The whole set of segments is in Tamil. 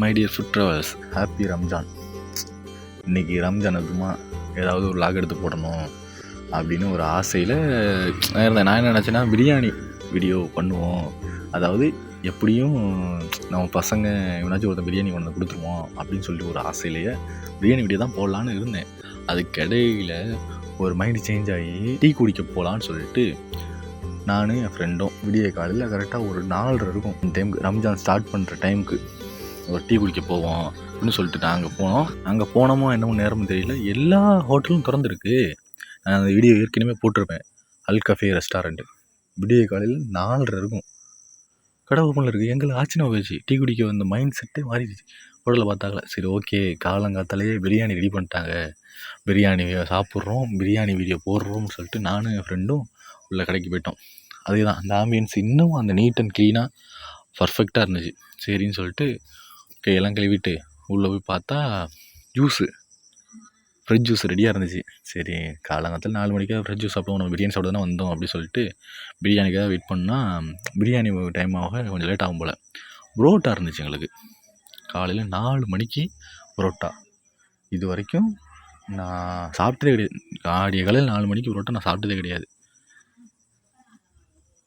My dear food travels, happy Ramzan. இன்றைக்கி ரம்ஜான் அதுமா ஏதாவது ஒரு லாக் எடுத்து போடணும் அப்படின்னு ஒரு ஆசையில் இருந்தேன். நான் என்ன நினச்சேன்னா, பிரியாணி வீடியோ பண்ணுவோம். அதாவது எப்படியும் நம்ம பசங்க எவனாச்சும் ஒருத்தர் பிரியாணி கொண்டு வந்து கொடுத்துருவோம் அப்படின்னு சொல்லிட்டு ஒரு ஆசையிலேயே பிரியாணி வீடியோ தான் போடலான்னு இருந்தேன். அதுக்கிடையில் ஒரு மைண்டு சேஞ்ச் ஆகி டீ குடிக்க போகலான்னு சொல்லிட்டு நானும் என் ஃப்ரெண்டும் விடிய காலையில் கரெக்டாக ஒரு 4:30 இருக்கும். இந்த டைமுக்கு ரம்ஜான் ஸ்டார்ட் பண்ணுற டைமுக்கு ஒரு டீ குடிக்க போவோம் அப்படின்னு சொல்லிட்டு நாங்கள் போனோம். அங்கே போனோமோ என்னமோ நேரமும் தெரியல, எல்லா ஹோட்டலும் திறந்துருக்கு. நான் அந்த வீடியோ ஏற்கனவே போட்டிருப்பேன். அல் கஃபே ரெஸ்டாரண்ட்டு விடிய காலையில் 4:30 இருக்கும், கடை ஓப்பனில் இருக்குது. எங்களுக்கு ஆச்சரியம் போயிடுச்சு. டீ குடிக்க வந்த மைண்ட் செட்டே மாறிடுச்சு. ஹோட்டலில் பார்த்தாங்களே, சரி ஓகே, காலங்காத்தாலேயே பிரியாணி ரெடி பண்ணிட்டாங்க, பிரியாணி சாப்பிட்றோம், பிரியாணி வீடியோ போடுறோம்னு சொல்லிட்டு நானும் என் ஃப்ரெண்டும் உள்ள கடைக்கு போயிட்டோம். அதுதான் அந்த ஆம்பியன்ஸ் இன்னும் அந்த நீட் அண்ட் க்ளீனாக பர்ஃபெக்டாக இருந்துச்சு. சரின்னு சொல்லிட்டு கையெல்லாம் கழுவிட்டு உள்ளே போய் பார்த்தா ஃப்ரெஷ் ஜூஸ் ரெடியாக இருந்துச்சு. சரி, காலங்காலத்தில் 4 மணிக்காக ஃப்ரெஷ் ஜூஸ் சாப்பிடுவோம், நம்ம பிரியாணி சாப்பிட தானே வந்தோம் அப்படின்னு சொல்லிட்டு பிரியாணிக்காக வெயிட் பண்ணால் பிரியாணி டைம் ஆக கொஞ்சம் லேட் ஆகும் போல். புரோட்டா இருந்துச்சு எங்களுக்கு. காலையில் 4 மணிக்கு புரோட்டா. இது வரைக்கும் நான் சாப்பிட்டதே கிடையாது. காலையில் 4 மணிக்கு புரோட்டா நான் சாப்பிட்டதே கிடையாது.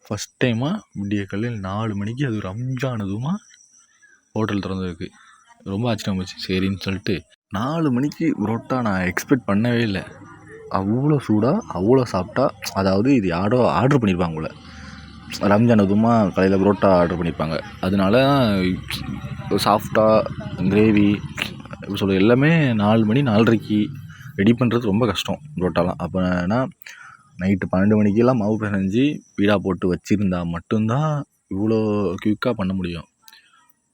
ஃபஸ்ட் டைமாக விடிய காலையில் 4 மணிக்கு, அது ரம்ஜானதுமா ஹோட்டல் திறந்துருக்கு. ரொம்ப ஆச்சரியம் போச்சு. சரின்னு சொல்லிட்டு 4 மணிக்கு புரோட்டா நான் எக்ஸ்பெக்ட் பண்ணவே இல்லை. அவ்வளோ சூடாக அவ்வளோ சாப்பிட்டா, அதாவது இது யாரோ ஆர்டர் பண்ணியிருப்பாங்க போல். ரம்ஜான் அதுமா காலையில் புரோட்டா ஆர்டர் பண்ணியிருப்பாங்க. அதனால சாஃப்டாக கிரேவி எப்படி சொல்கிறது, எல்லாமே 4 மணி 4:30க்கு ரெடி பண்ணுறது ரொம்ப கஷ்டம் புரோட்டாலாம். அப்போனா நைட்டு 12 மணிக்கெல்லாம் மாவு பிசைஞ்சு பீடா போட்டு வச்சுருந்தா மட்டும்தான் இவ்வளோ குயிக்காக பண்ண முடியும்.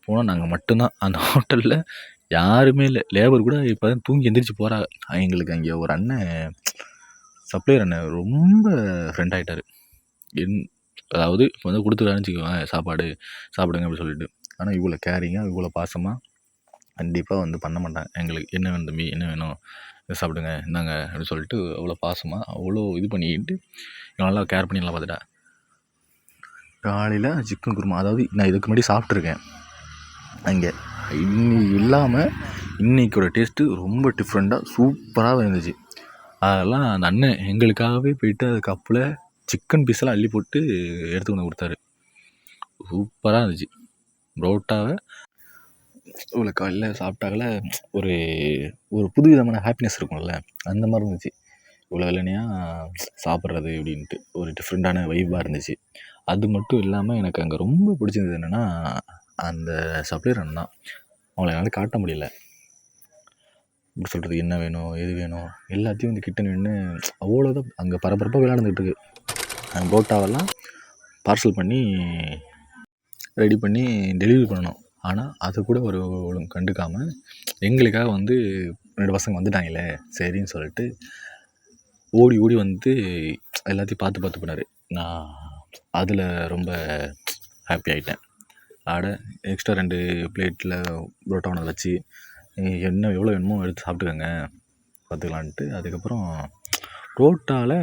போனால் நாங்கள் மட்டும்தான் அந்த ஹோட்டலில், யாருமே இல்லை. லேபர் கூட இப்போ தான் தூங்கி எந்திரிச்சு போகிறாங்க. எங்களுக்கு அங்கே ஒரு அண்ணன், சப்ளையர் அண்ணன், ரொம்ப ஃப்ரெண்ட் ஆகிட்டார். அதாவது இப்போ வந்து கொடுத்துருக்காருன்னு வச்சுக்கோங்க, சாப்பாடு சாப்பிடுங்க அப்படின்னு சொல்லிட்டு. ஆனால் இவ்வளோ கேரிங்காக இவ்வளோ பாசமாக கண்டிப்பாக வந்து பண்ண மாட்டாங்க. எங்களுக்கு என்ன வேணும் தம்பி, என்ன வேணும், இதை சாப்பிடுங்க, இந்தாங்க அப்படின்னு சொல்லிட்டு அவ்வளோ பாசமாக அவ்வளோ இது பண்ணிக்கிட்டு நல்லா கேர் பண்ணி நல்லா பார்த்துட்டேன். காலையில் சிக்கன் குருமா, அதாவது நான் இதுக்கு முன்னாடி சாப்பிட்ருக்கேன் அங்கே. இன்னைக்கு இல்லாமல் இன்றைக்கோட டேஸ்ட்டு ரொம்ப டிஃப்ரெண்ட்டாக சூப்பராக இருந்துச்சு. அதெல்லாம் அந்த அண்ணன் எங்களுக்காகவே போயிட்டு அது கப்பில் சிக்கன் பீஸெல்லாம் அள்ளி போட்டு எடுத்து கொண்டு கொடுத்தாரு. சூப்பராக இருந்துச்சு. புரோட்டாவை இவ்வளோ காலையில் சாப்பிட்டாக்கல ஒரு ஒரு புது விதமான ஹாப்பினஸ் இருக்கும்ல, அந்த மாதிரி இருந்துச்சு. இவ்வளோ வெள்ளனையாக சாப்பிட்றது அப்படின்ட்டு ஒரு டிஃப்ரெண்ட்டான வைப்பாக இருந்துச்சு. அது மட்டும் இல்லாமல் எனக்கு அங்கே ரொம்ப பிடிச்சிருந்தது என்னென்னா, அந்த சப்ளையர் அண்ணன் தான். அவங்கள என்னால் காட்ட முடியல. எப்படி சொல்கிறது, என்ன வேணும் எது வேணும் எல்லாத்தையும் வந்து கிட்ட நின்று அவ்வளோதான் அங்கே பரபரப்பாக விளையாண்டுக்கிட்டு இருக்கு. அந்த புரோட்டாவெல்லாம் பார்சல் பண்ணி ரெடி பண்ணி டெலிவரி பண்ணணும். ஆனால் அது கூட ஒரு கண்டுக்காமல் எங்களுக்காக வந்து 2 பசங்க வந்துட்டாங்களே சரின்னு சொல்லிட்டு ஓடி ஓடி வந்து எல்லாத்தையும் பார்த்து பண்ணார். நான் அதில் ரொம்ப ஹாப்பி ஆகிட்டேன். எக்ஸ்ட்ரா 2 பிளேட்டில் புரோட்டா ஒன்று வச்சு என்ன எவ்வளோ வேணுமோ எடுத்து சாப்பிட்டுக்கோங்க பார்த்துக்கலான்ட்டு. அதுக்கப்புறம் புரோட்டாவில்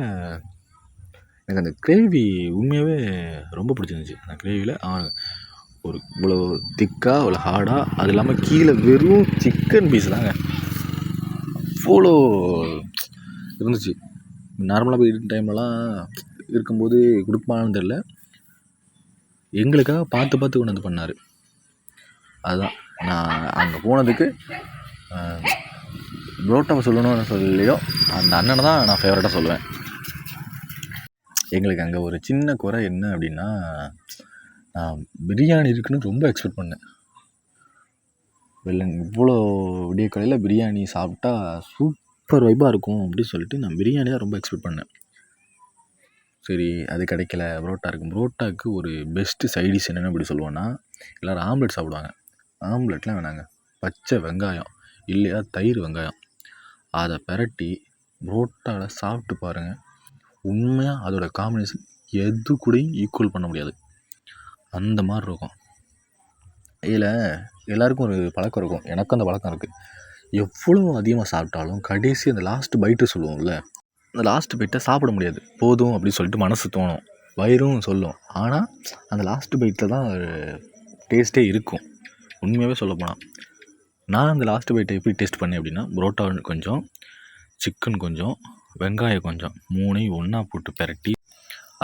எனக்கு அந்த கிரேவி உண்மையாகவே ரொம்ப பிடிச்சிருந்துச்சி. அந்த கிரேவியில் ஒரு இவ்வளோ திக்காக இவ்வளோ ஹார்டாக, அது இல்லாமல் கீழே வெறும் சிக்கன் பீஸ் தாங்க அவ்வளோ இருந்துச்சு. நார்மலாக போய் டைம்லலாம் இருக்கும்போது கொடுப்பான்னு தெரில, எங்களுக்காக பார்த்து கொண்டு வந்து பண்ணார். அதுதான் நான் அங்கே போனதுக்கு புரோட்டாவை சொல்லணும்னு சொல்லியோ அந்த அண்ணனை தான் நான் ஃபேவரட்டாக சொல்லுவேன். எங்களுக்கு அங்கே ஒரு சின்ன குறை என்ன அப்படின்னா, நான் பிரியாணி இருக்குன்னு ரொம்ப எக்ஸ்பெக்ட் பண்ணேன். இவ்வளோ விடிய காலையில் பிரியாணி சாப்பிட்டா சூப்பர் வைப்பாக இருக்கும் அப்படின்னு சொல்லிட்டு நான் பிரியாணி தான் ரொம்ப எக்ஸ்பெக்ட் பண்ணேன். சரி, அது கிடைக்கல. புரோட்டா இருக்கும். புரோட்டாவுக்கு ஒரு பெஸ்ட்டு சைடிஷ் என்னென்னு அப்படி சொல்லுவோன்னா, எல்லோரும் ஆம்லெட் சாப்பிடுவாங்க. ஆம்லெட்லாம் வேணாங்க, பச்சை வெங்காயம் இல்லையா தயிர் வெங்காயம் அதை பிரட்டி புரோட்டாவில் சாப்பிட்டு பாருங்கள். உண்மையாக அதோடய காம்பினேஷன் எது கூடயும் ஈக்குவல் பண்ண முடியாது. அந்த மாதிரி இருக்கும். இதில் எல்லாேருக்கும் ஒரு பழக்கம் இருக்கும், எனக்கும் அந்த பழக்கம் இருக்குது. எவ்வளோ அதிகமாக சாப்பிட்டாலும் கடைசி அந்த லாஸ்ட் பைட்டு சொல்லுவோம்ல, அந்த லாஸ்ட் பைட்டை சாப்பிட முடியாது. போதும் அப்படின்னு சொல்லிட்டு மனசு தோணும், வயிறும் சொல்லும். ஆனால் அந்த லாஸ்ட் பைட்டில் தான் டேஸ்ட்டே இருக்கும். உண்மையாகவே சொல்லப்போனால் நான் அந்த லாஸ்ட் பைட்டை எப்படி டேஸ்ட் பண்ணேன் அப்படின்னா, புரோட்டா கொஞ்சம், சிக்கன் கொஞ்சம், வெங்காயம் கொஞ்சம், மூணையும் ஒன்றா போட்டு பிரட்டி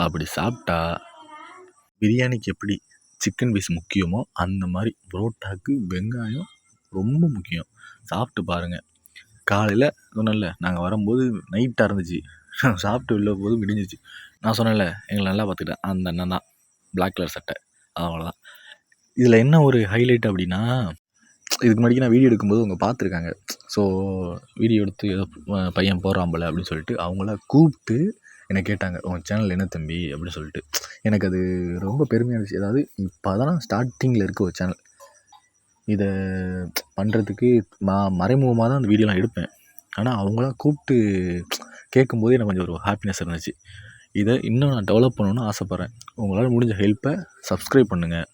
அப்படி சாப்பிட்டா பிரியாணிக்கு எப்படி சிக்கன் பீஸ் முக்கியமோ அந்த மாதிரி புரோட்டாவுக்கு வெங்காயம் ரொம்ப முக்கியம். சாப்பிட்டு பாருங்கள். காலையில் சொன்னேன்ல, நாங்கள் வரும்போது நைட்டாக இருந்துச்சு. சாப்பிட்டு வெளில போது விடிஞ்சிச்சு. நான் சொன்னேன்ல, எங்களை நல்லா பார்த்துக்கிட்டேன் அந்த அண்ணன் தான், பிளாக் கலர் சட்டை, அவ்வளோதான். இதில் என்ன ஒரு ஹைலைட் அப்படின்னா, இதுக்கு முன்னாடி நான் வீடியோ எடுக்கும்போது அவங்க பார்த்துருக்காங்க. ஸோ வீடியோ எடுத்து ஏதோ பையன் போடுறான் போல அப்படின்னு சொல்லிட்டு அவங்கள கூப்பிட்டு என்னை கேட்டாங்க, உன் சேனல் என்ன தம்பி அப்படின்னு சொல்லிட்டு. எனக்கு அது ரொம்ப பெருமையாக இருந்துச்சு. அதாவது இப்போ தான் ஸ்டார்டிங்கில் இருக்க ஒரு சேனல். இதை பண்ணுறதுக்கு மறைமுகமாக தான் அந்த வீடியோலாம் எடுப்பேன். ஆனால் அவங்களாம் கூப்பிட்டு கேட்கும்போது எனக்கு கொஞ்சம் ஒரு ஹாப்பினஸ் இருந்துச்சு. இதை இன்னும் நான் டெவலப் பண்ணணுன்னு ஆசைப்பட்றேன். உங்களால் முடிஞ்ச ஹெல்ப்பை சப்ஸ்கிரைப் பண்ணுங்கள்.